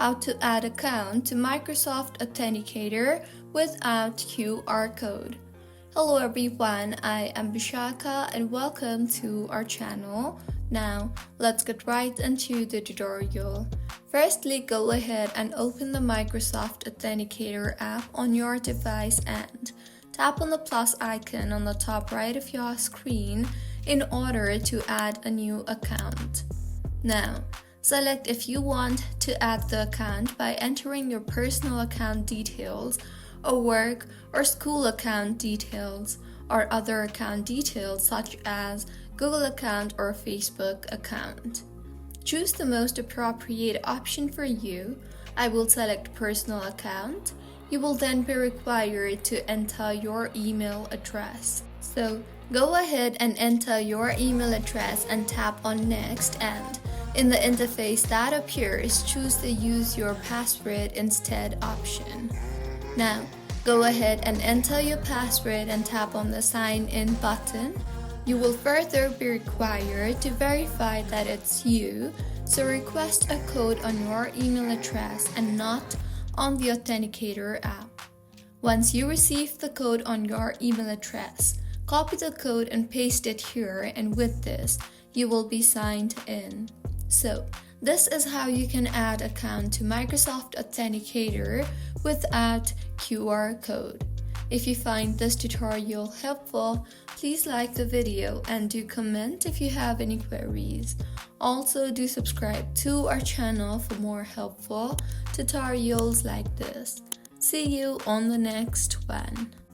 how to add account to Microsoft Authenticator without QR code. Hello everyone, I am Bishaka and welcome to our channel. Now, let's get right into the tutorial. Firstly, go ahead and open the Microsoft Authenticator app on your device and tap on the plus icon on the top right of your screen in order to add a new account. Now, select if you want to add the account by entering your personal account details or work or school account details or other account details such as Google account or Facebook account. Choose the most appropriate option for you. I will select personal account. You will then be required to enter your email address. So go ahead and enter your email address and tap on next, and in the interface that appears, choose the use your password instead option. Now, go ahead and enter your password and tap on the sign in button. You will further be required to verify that it's you, so request a code on your email address and not on the Authenticator app. Once you receive the code on your email address, copy the code and paste it here, and with this, you will be signed in. So, this is how you can add account to Microsoft Authenticator without QR code. If you find this tutorial helpful, please like the video and do comment if you have any queries. Also, do subscribe to our channel for more helpful tutorials like this. See you on the next one.